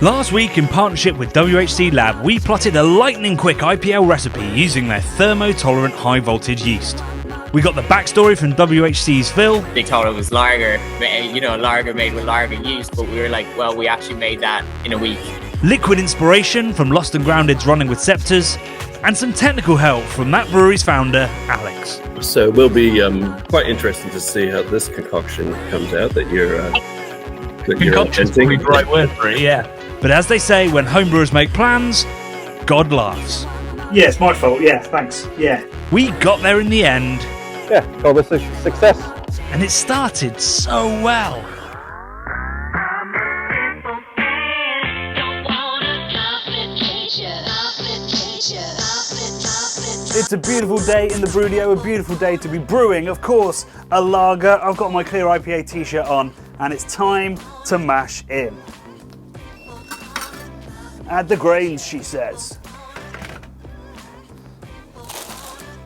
Last week, in partnership with WHC Lab, we plotted a lightning-quick IPL recipe using their thermotolerant high-voltage yeast. We got the backstory from WHC's Phil. They thought it was lager, lager made with lager yeast, but we were like, well, we actually made that in a week. Liquid inspiration from Lost and Grounded's Running with Scepters, and some technical help from that brewery's founder, Alex. So it will be quite interesting to see how this concoction comes out that you're Concoction's probably the right word for it, yeah. But as they say, when homebrewers make plans, God laughs. Yeah, it's my fault. Yeah, thanks. Yeah. We got there in the end. Yeah, call this a success. And it started so well. It's a beautiful day in the Brewdio, a beautiful day to be brewing, of course, a lager. I've got my Clear IPA t-shirt on, and it's time to mash in. Add the grains, she says.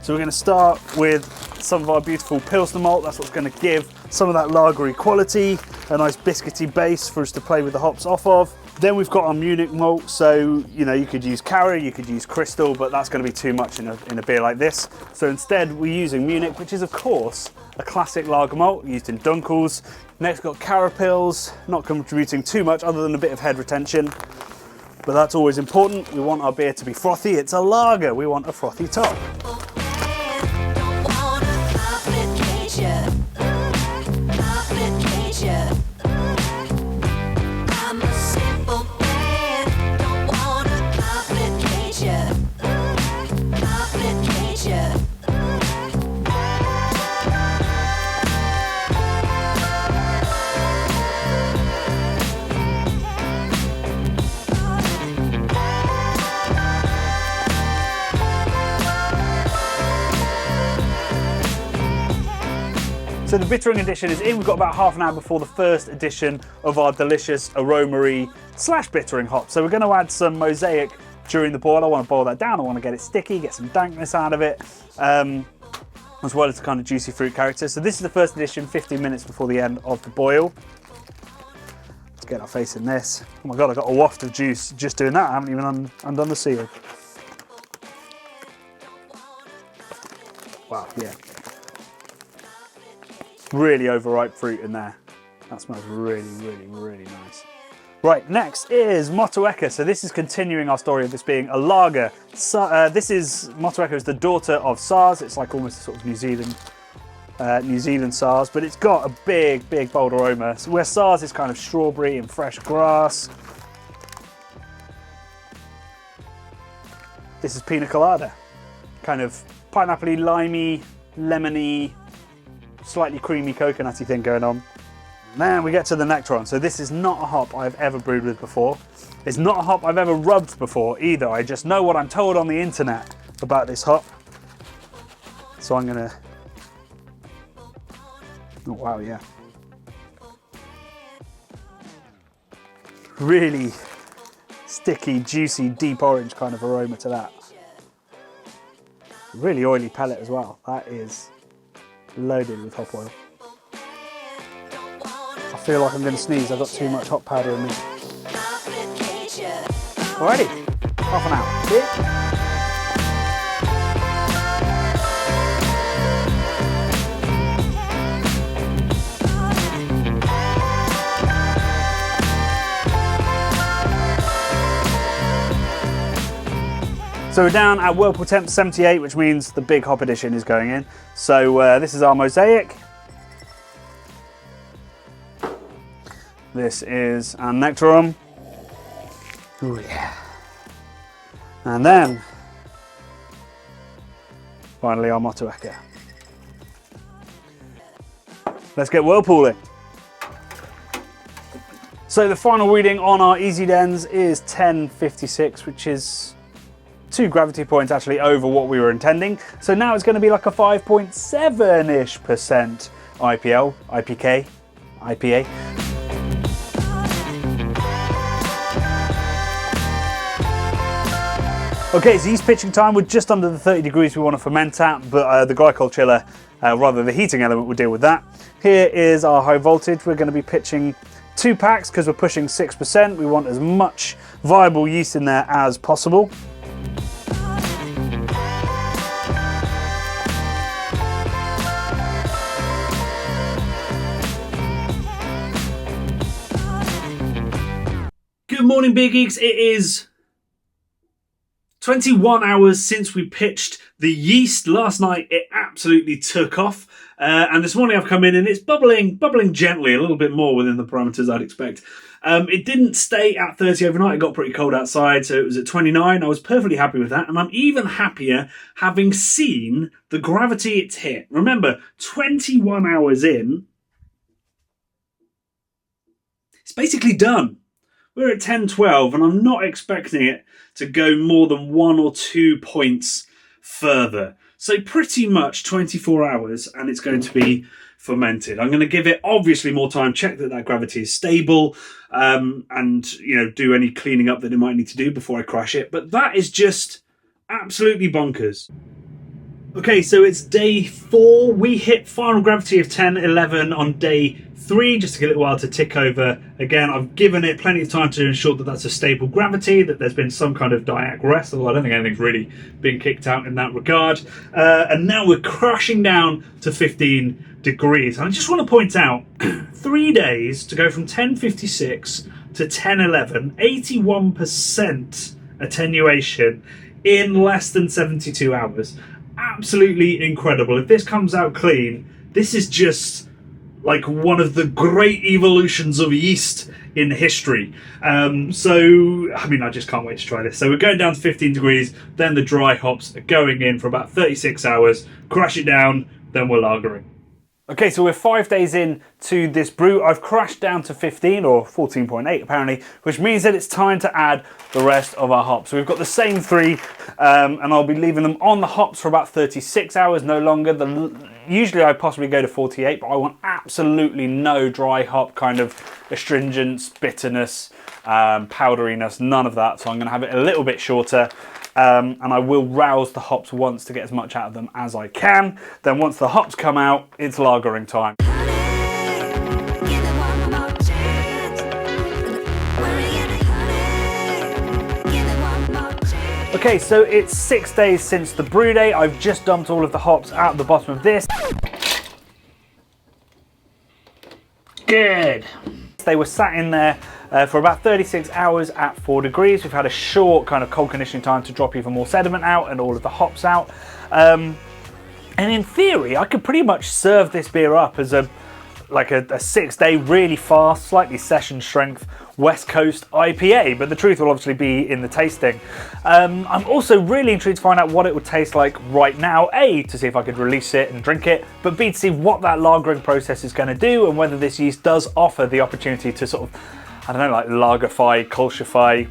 So we're going to start with some of our beautiful Pilsner malt. That's what's going to give some of that lagery quality, a nice biscuity base for us to play with the hops off of. Then we've got our Munich malt, so you could use Carry, you could use Crystal, but that's going to be too much in a beer like this. So instead we're using Munich, which is of course a classic lager malt used in Dunkels. Next got Carapils, not contributing too much other than a bit of head retention, but that's always important. We want our beer to be frothy. It's a lager, we want a frothy top. So the bittering edition is in. We've got about half an hour before the first edition of our delicious aromery / bittering hop. So we're going to add some mosaic during the boil. I want to boil that down. I want to get it sticky, get some dankness out of it, as well as the kind of juicy fruit character. So this is the first edition, 15 minutes before the end of the boil. Let's get our face in this. Oh my God, I got a waft of juice just doing that. I haven't even undone the seal. Wow, yeah. Really overripe fruit in there. That smells really, really, really nice. Right, next is Motueka. So this is continuing our story of this being a lager. Motueka is the daughter of Saaz. It's like almost a sort of New Zealand Saaz, but it's got a big, big, bold aroma. So where Saaz is kind of strawberry and fresh grass, this is pina colada. Kind of pineapple-y, limey, lemony, slightly creamy coconutty thing going on. And then we get to the Nectaron. So this is not a hop I've ever brewed with before. It's not a hop I've ever rubbed before either. I just know what I'm told on the internet about this hop. So I'm gonna, oh wow, yeah. Really sticky, juicy, deep orange kind of aroma to that. Really oily pellet as well. That is loaded with hop oil. I feel like I'm going to sneeze. I've got too much hop powder in me. Alrighty, half an hour. So we're down at whirlpool temp 78, which means the big hop edition is going in. So this is our mosaic. This is our Nectaron. Ooh, yeah. And then, finally our Motueka. Let's get whirlpooling. So the final reading on our Easy Dens is 1056, which is 2 gravity points actually over what we were intending. So now it's going to be like a 5.7-ish% IPA. Okay, so yeast pitching time. We're just under the 30 degrees we want to ferment at, but the glycol chiller, rather the heating element, will deal with that. Here is our high voltage. We're going to be pitching 2 packs because we're pushing 6%. We want as much viable yeast in there as possible. Good morning, Beer Geeks. It is 21 hours since we pitched the yeast. Last night it absolutely took off, and this morning I've come in and it's bubbling gently, a little bit more within the parameters I'd expect. It didn't stay at 30 overnight. It got pretty cold outside, so it was at 29. I was perfectly happy with that, and I'm even happier having seen the gravity it's hit. Remember, 21 hours in, it's basically done. We're at 10-12, and I'm not expecting it to go more than 1 or 2 points further. So pretty much 24 hours, and it's going to be fermented. I'm going to give it obviously more time, check that gravity is stable, and do any cleaning up that it might need to do before I crash it. But that is just absolutely bonkers. Okay, so it's day 4. We hit final gravity of 10-11 on day 3, just to get a little while to tick over. Again, I've given it plenty of time to ensure that that's a stable gravity, that there's been some kind of diac rest, although I don't think anything's really been kicked out in that regard. And now we're crashing down to 15 degrees. And I just want to point out, 3 days to go from 1056 to 1011, 81% attenuation in less than 72 hours. Absolutely incredible. If this comes out clean, this is just like one of the great evolutions of yeast in history. So, I mean, I just can't wait to try this. So we're going down to 15 degrees, then the dry hops are going in for about 36 hours, crash it down, then we're lagering. Okay, so we're 5 days in to this brew. I've crashed down to 15 or 14.8 apparently, which means that it's time to add the rest of our hops. So we've got the same 3, and I'll be leaving them on the hops for about 36 hours, no longer. Usually I possibly go to 48, but I want absolutely no dry hop kind of astringence, bitterness, powderiness, none of that. So I'm going to have it a little bit shorter. And I will rouse the hops once to get as much out of them as I can. Then once the hops come out, it's lagering time. Okay, so it's 6 days since the brew day. I've just dumped all of the hops out the bottom of this. Good. They were sat in there for about 36 hours at 4 degrees. We've had a short kind of cold conditioning time to drop even more sediment out and all of the hops out. And in theory, I could pretty much serve this beer up as a 6-day, really fast, slightly session strength West Coast IPA, but the truth will obviously be in the tasting. I'm also really intrigued to find out what it would taste like right now. A, to see if I could release it and drink it, but B, to see what that lagering process is going to do and whether this yeast does offer the opportunity to sort of, I don't know, like lagerify, Kolschify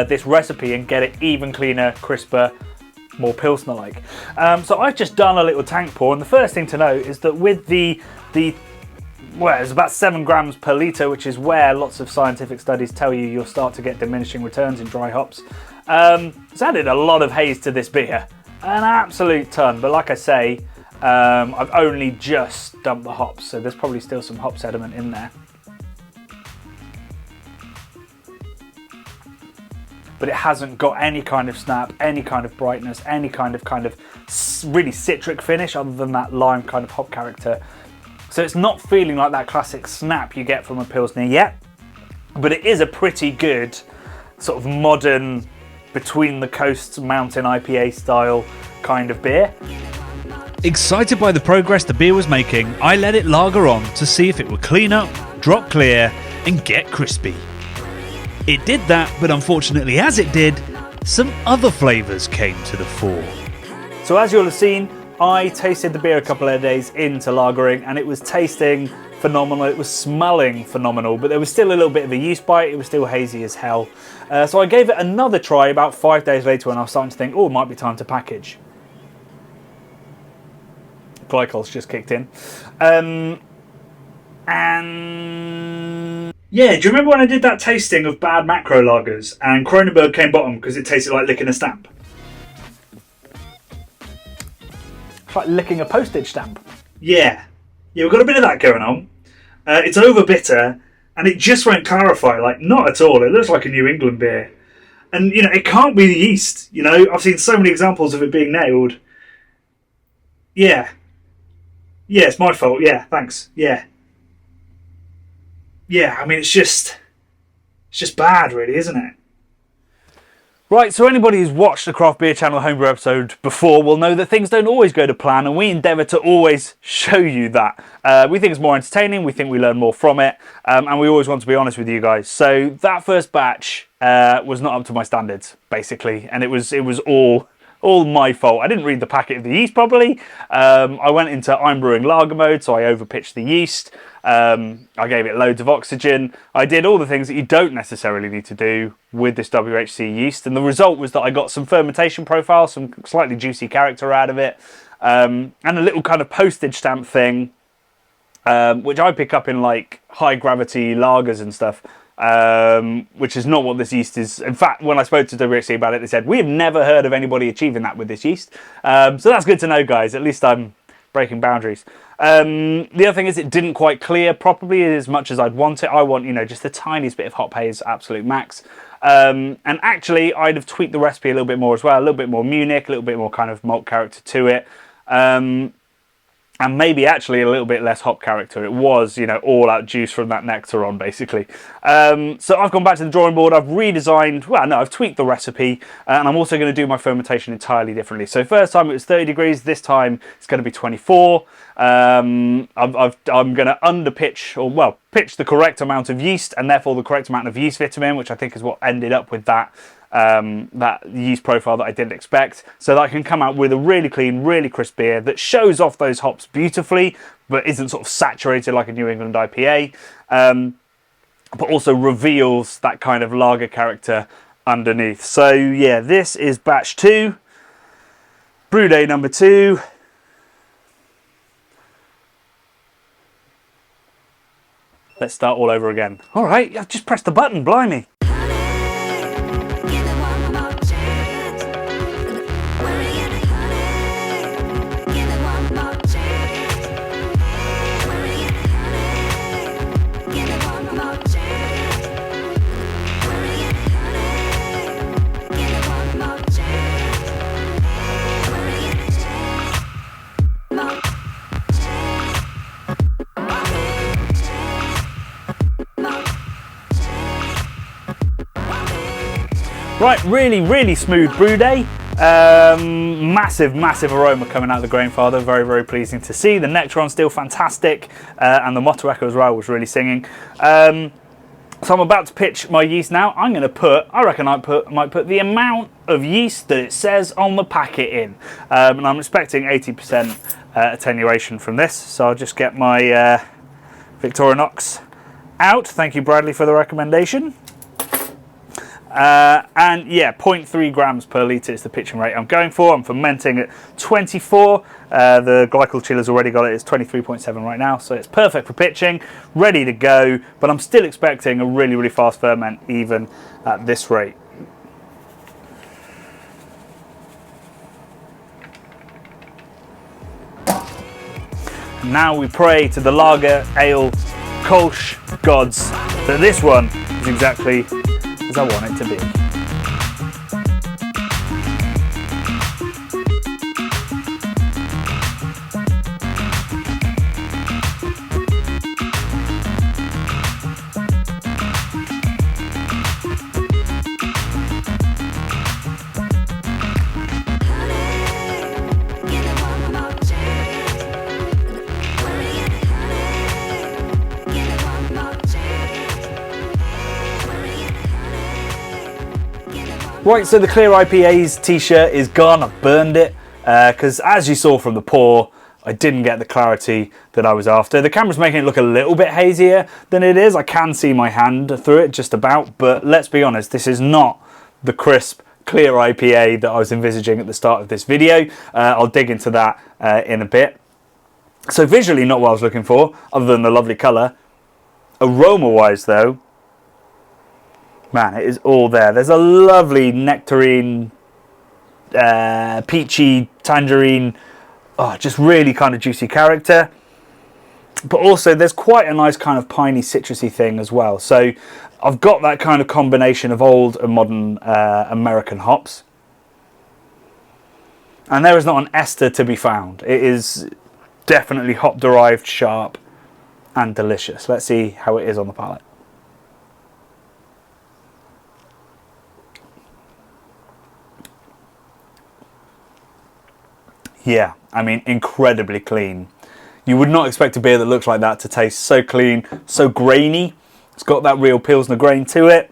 this recipe and get it even cleaner, crisper, more Pilsner-like. So I've just done a little tank pour, and the first thing to note is that with it's about 7 grams per litre, which is where lots of scientific studies tell you you'll start to get diminishing returns in dry hops. It's added a lot of haze to this beer, an absolute ton, but like I say, I've only just dumped the hops, so there's probably still some hop sediment in there. But it hasn't got any kind of snap, any kind of brightness, any kind of really citric finish other than that lime kind of hop character. So it's not feeling like that classic snap you get from a Pilsner yet, but it is a pretty good sort of modern, between the coasts mountain IPA style kind of beer. Excited by the progress the beer was making, I let it lager on to see if it would clean up, drop clear, and get crispy. It did that, but unfortunately as it did, some other flavours came to the fore. So as you'll have seen, I tasted the beer a couple of days into lagering and it was tasting phenomenal, it was smelling phenomenal, but there was still a little bit of a yeast bite, it was still hazy as hell. So I gave it another try about 5 days later when I was starting to think, oh, it might be time to package. Glycol's just kicked in. And yeah, do you remember when I did that tasting of bad macro lagers and Kronenberg came bottom because it tasted like licking a stamp? It's like licking a postage stamp. Yeah, we've got a bit of that going on. It's over bitter, and it just won't clarify. Like, not at all. It looks like a New England beer. And, you know, it can't be the yeast. You know, I've seen so many examples of it being nailed. Yeah. Yeah, it's my fault. Yeah, thanks. Yeah. Yeah, I mean, it's just bad, really, isn't it? Right, so anybody who's watched the Craft Beer Channel homebrew episode before will know that things don't always go to plan, and we endeavour to always show you that. We think it's more entertaining, we think we learn more from it, and we always want to be honest with you guys. So that first batch was not up to my standards, basically, and it was all my fault. I didn't read the packet of the yeast properly. I went into I'm brewing lager mode, so I overpitched the yeast. I gave it loads of oxygen. I did all the things that you don't necessarily need to do with this WHC yeast, and the result was that I got some fermentation profile, some slightly juicy character out of it, and a little kind of postage stamp thing, which I pick up in like high gravity lagers and stuff. Which is not what this yeast is. In fact, when I spoke to WHC about it, they said, we have never heard of anybody achieving that with this yeast. So that's good to know, guys. At least I'm breaking boundaries. The other thing is it didn't quite clear properly as much as I'd want it. I want, you know, just the tiniest bit of hop haze, absolute max. And actually, I'd have tweaked the recipe a little bit more as well. A little bit more Munich, a little bit more kind of malt character to it. And maybe actually a little bit less hop character. It was, you know, all out juice from that nectar on, basically. So I've gone back to the drawing board. I've redesigned, well, no, I've tweaked the recipe. And I'm also going to do my fermentation entirely differently. So first time it was 30 degrees. This time it's going to be 24. I'm going to underpitch, or well, pitch the correct amount of yeast and therefore the correct amount of yeast vitamin, which I think is what ended up with that yeast profile that I didn't expect, so that I can come out with a really clean, really crisp beer that shows off those hops beautifully, but isn't sort of saturated like a New England IPA, but also reveals that kind of lager character underneath. So yeah, this is batch 2, brew day number 2. Let's start all over again. All right, I've just pressed the button, blimey. Right, really smooth brew day. Massive aroma coming out of the grain father. Very pleasing to see. The Nectaron's still fantastic, and the Motto Echo as well was really singing. So I'm about to pitch my yeast now. I'm going to put, I reckon I might put the amount of yeast that it says on the packet in, and I'm expecting 80% attenuation from this. So I'll just get my Victorinox out. Thank you, Bradley, for the recommendation. And yeah, 0.3 grams per litre is the pitching rate I'm going for. I'm fermenting at 24. The glycol chiller's already got it. It's 23.7 right now, so it's perfect for pitching, ready to go. But I'm still expecting a really fast ferment even at this rate. Now we pray to the lager ale Kolsch gods that this one is exactly as I want it to be. Right, so the Clear IPAs t-shirt is gone. I've burned it because as you saw from the pour, I didn't get the clarity that I was after. The camera's making it look a little bit hazier than it is. I can see my hand through it just about, but let's be honest, this is not the crisp, clear IPA that I was envisaging at the start of this video. I'll dig into that in a bit. So visually, not what I was looking for, other than the lovely colour. Aroma-wise though, man, it is all there. There's a lovely nectarine, peachy, tangerine, just really kind of juicy character. but also there's quite a nice kind of piney citrusy thing as well. So I've got that kind of combination of old and modern American hops. And there is not an ester to be found. It is definitely hop derived, sharp and delicious. Let's see how it is on the palate. Yeah, I mean, incredibly clean. You would not expect a beer that looks like that to taste so clean, so grainy. It's got that real Pilsner grain to it.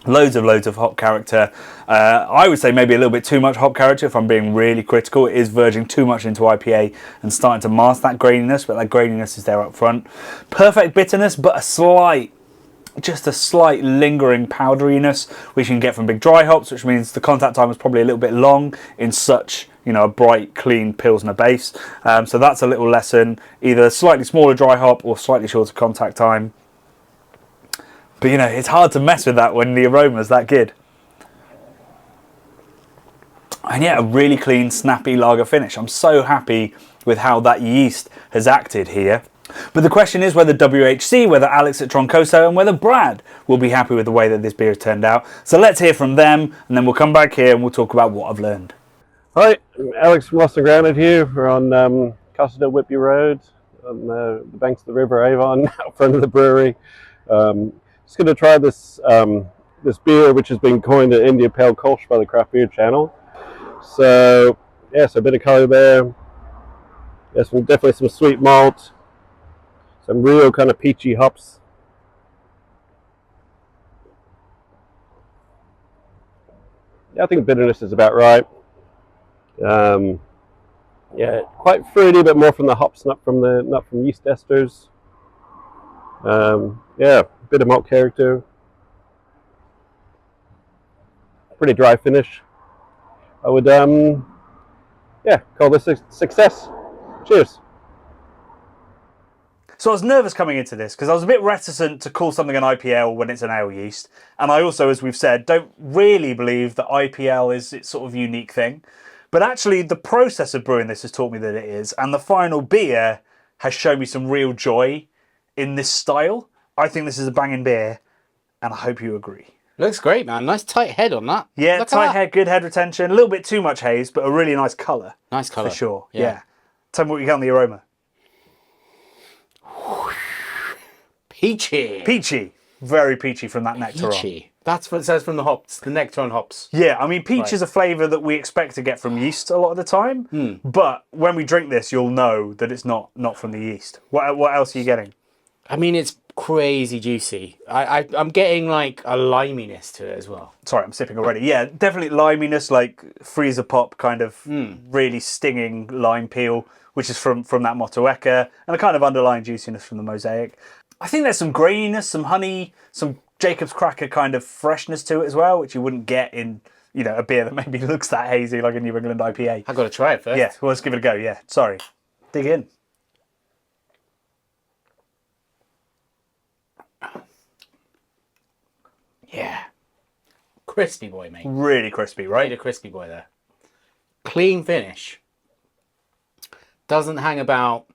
Loads of hop character. I would say maybe a little bit too much hop character if I'm being really critical. It is verging too much into IPA and starting to mask that graininess, but that graininess is there up front. Perfect bitterness, but just a slight lingering powderiness, which you can get from big dry hops, which means the contact time is probably a little bit long in such, you know, a bright, clean Pilsner base. So that's a little lesson, either slightly smaller dry hop or slightly shorter contact time. But, you know, it's hard to mess with that when the aroma's that good. And yeah, a really clean, snappy lager finish. I'm so happy with how that yeast has acted here. But the question is whether WHC, whether Alex at Troncoso, and whether Brad will be happy with the way that this beer has turned out. So let's hear from them, and then we'll come back here and we'll talk about what I've learned. Hi, I'm Alex from Lost and Grounded here. We're on Castledale Whitby Road on the banks of the River Avon, out front of the brewery. Just going to try this this beer, which has been coined an India Pale Kolsch by the Craft Beer Channel. So, yes, a bit of colour there. There's definitely some sweet malt, some real kind of peachy hops. Yeah, I think the bitterness is about right. Yeah, quite fruity, but more from the hops, not from yeast esters. Yeah, a bit of malt character. Pretty dry finish. I would, yeah, call this a success. Cheers. So I was nervous coming into this because I was a bit reticent to call something an IPL when it's an ale yeast. And I also, as we've said, don't really believe that IPL is its sort of unique thing. But actually, the process of brewing this has taught me that it is. And the final beer has shown me some real joy in this style. I think this is a banging beer, and I hope you agree. Looks great, man. Nice tight head on that. Yeah, tight head, good head retention. A little bit too much haze, but a really nice colour. Nice colour. For sure, yeah. Tell me what you get on the aroma. Peachy. Peachy. Very peachy from that nectar on. Peachy. That's what it says from the hops, the nectar on hops. Yeah, I mean, peach is a flavour that we expect to get from yeast a lot of the time. But when we drink this, you'll know that it's not from the yeast. What else are you getting? I mean, it's crazy juicy. I'm getting like a liminess to it as well. Sorry, I'm sipping already. Yeah, definitely liminess, like freezer pop kind of really stinging lime peel, which is from that Motueka, and a kind of underlying juiciness from the Mosaic. I think there's some graininess, some honey, some Jacob's Cracker kind of freshness to it as well, which you wouldn't get in, you know, a beer that maybe looks that hazy like a New England IPA. I've got to try it first. Yeah, well, let's give it a go. Yeah, sorry. Dig in. Yeah. Crispy boy, mate. Really crispy, right? Made a crispy boy there. Clean finish. Doesn't hang about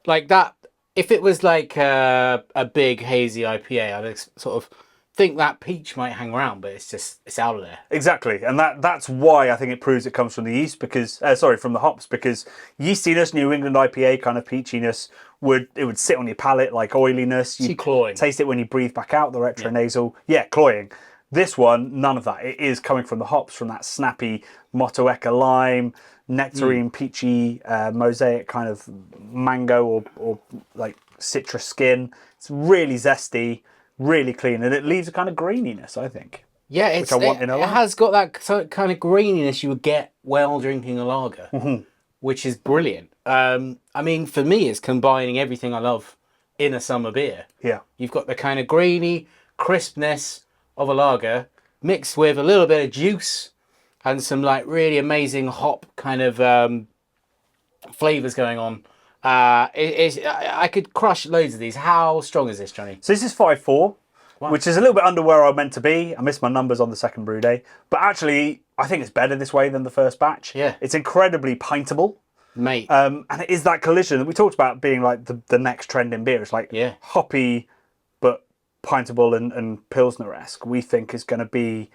like that. If it was like a big hazy IPA, I'd sort of think that peach might hang around, but it's out of there. Exactly, and that's why I think it proves it comes from the yeast, because from the hops, because yeastiness, New England IPA kind of peachiness would sit on your palate like oiliness. You cloying. Taste it when you breathe back out, the retronasal. Yeah, cloying. This one, none of that. It is coming from the hops, from that snappy Motueka lime, nectarine, peachy, Mosaic kind of mango or like citrus skin. It's really zesty, really clean, and it leaves a kind of graininess, I think. Yeah, it has got that kind of graininess you would get while drinking a lager, which is brilliant. I mean, for me, it's combining everything I love in a summer beer. Yeah. You've got the kind of grainy crispness of a lager mixed with a little bit of juice and some like really amazing hop kind of flavours going on. I could crush loads of these. How strong is this, Johnny? So this is 5.4, which is a little bit under where I meant to be. I missed my numbers on the second brew day. But actually, I think it's better this way than the first batch. Yeah. It's incredibly pintable. Mate. And it is that collision that we talked about being like the next trend in beer. It's like hoppy, but pintable and Pilsner-esque, we think is going to be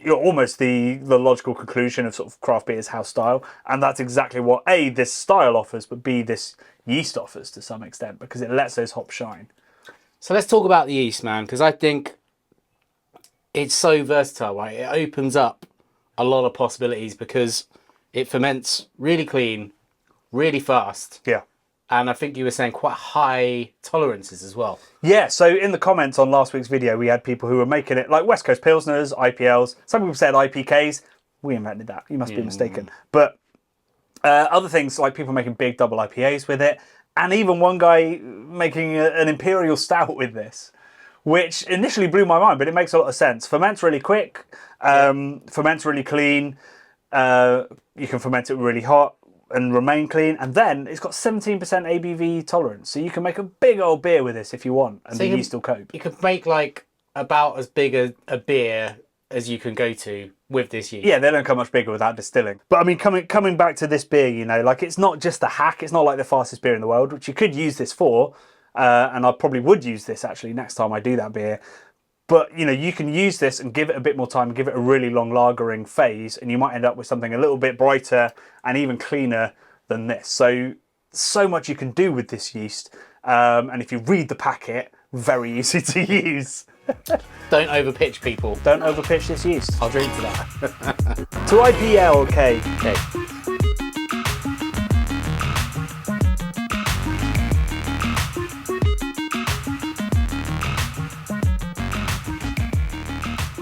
almost the logical conclusion of sort of craft beer's house style. And that's exactly what A, this style offers, but B, this yeast offers to some extent, because it lets those hops shine. So let's talk about the yeast, man, because I think it's so versatile, right? It opens up a lot of possibilities because it ferments really clean, really fast. Yeah. And I think you were saying quite high tolerances as well. Yeah, so in the comments on last week's video, we had people who were making it like West Coast Pilsners, IPLs. Some people said IPKs. We invented that. You must be mistaken. But other things like people making big double IPAs with it. And even one guy making an Imperial Stout with this, which initially blew my mind, but it makes a lot of sense. Ferments really quick, ferments really clean. You can ferment it really hot and remain clean, and then it's got 17% ABV tolerance, so you can make a big old beer with this if you want, and the yeast will cope. You could make like about as big a beer as you can go to with this yeast. Yeah, they don't come much bigger without distilling. But I mean, coming back to this beer, you know, like it's not just a hack. It's not like the fastest beer in the world, which you could use this for, and I probably would use this actually next time I do that beer. But, you know, you can use this and give it a bit more time, give it a really long lagering phase, and you might end up with something a little bit brighter and even cleaner than this. So much you can do with this yeast. And if you read the packet, very easy to use. Don't overpitch, people. Don't overpitch this yeast. I'll drink to that. To IPL, okay.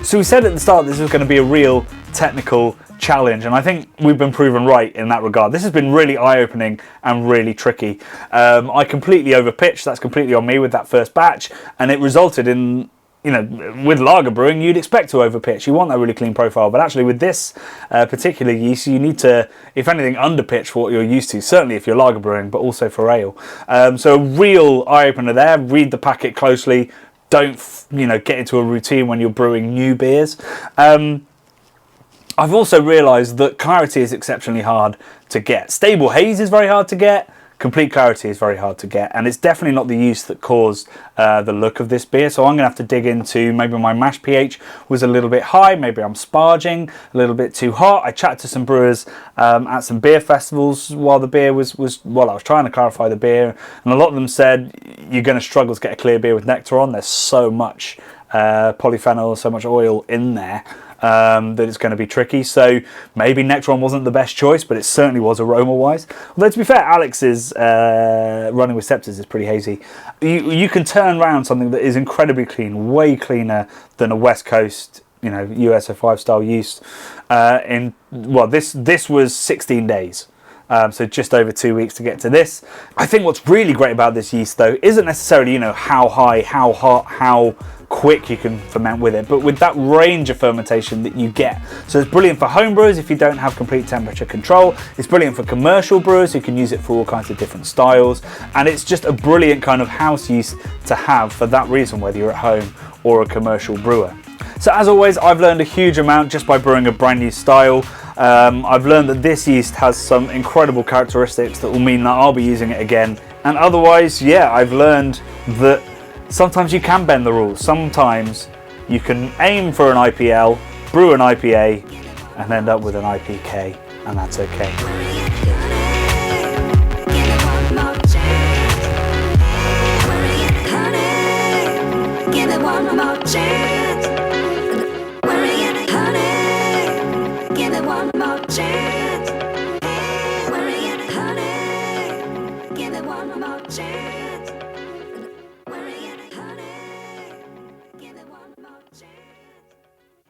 So we said at the start this was going to be a real technical challenge, and I think we've been proven right in that regard. This has been really eye-opening and really tricky. I completely overpitched. That's completely on me with that first batch, and it resulted in, you know, with lager brewing, you'd expect to overpitch. You want that really clean profile, but actually with this particular yeast, you need to, if anything, underpitch for what you're used to, certainly if you're lager brewing, but also for ale. So a real eye-opener there. Read the packet closely. Don't, you know, get into a routine when you're brewing new beers. I've also realised that clarity is exceptionally hard to get. Stable haze is very hard to get. Complete clarity is very hard to get, and it's definitely not the yeast that caused the look of this beer. So I'm going to have to dig into, maybe my mash pH was a little bit high, maybe I'm sparging a little bit too hot. I chatted to some brewers at some beer festivals while the beer was while I was trying to clarify the beer, and a lot of them said you're going to struggle to get a clear beer with nectar on. There's so much polyphenol, so much oil in there. That it's going to be tricky. So maybe Nectaron wasn't the best choice, but it certainly was aroma-wise. Although to be fair, Alex's Running with Scepters is pretty hazy. You can turn around something that is incredibly clean, way cleaner than a West Coast, you know, USO5 style yeast. This was 16 days. So just over 2 weeks to get to this. I think what's really great about this yeast, though, isn't necessarily, you know, how high, how hot, how quick you can ferment with it, but with that range of fermentation that you get. So it's brilliant for home brewers if you don't have complete temperature control. It's brilliant for commercial brewers who can use it for all kinds of different styles. And it's just a brilliant kind of house yeast to have for that reason, whether you're at home or a commercial brewer. So as always, I've learned a huge amount just by brewing a brand new style. I've learned that this yeast has some incredible characteristics that will mean that I'll be using it again. And otherwise, yeah, I've learned that sometimes you can bend the rules. Sometimes you can aim for an IPL, brew an IPA, and end up with an IPK, and that's okay. Give it one more chance. Give it one more chance.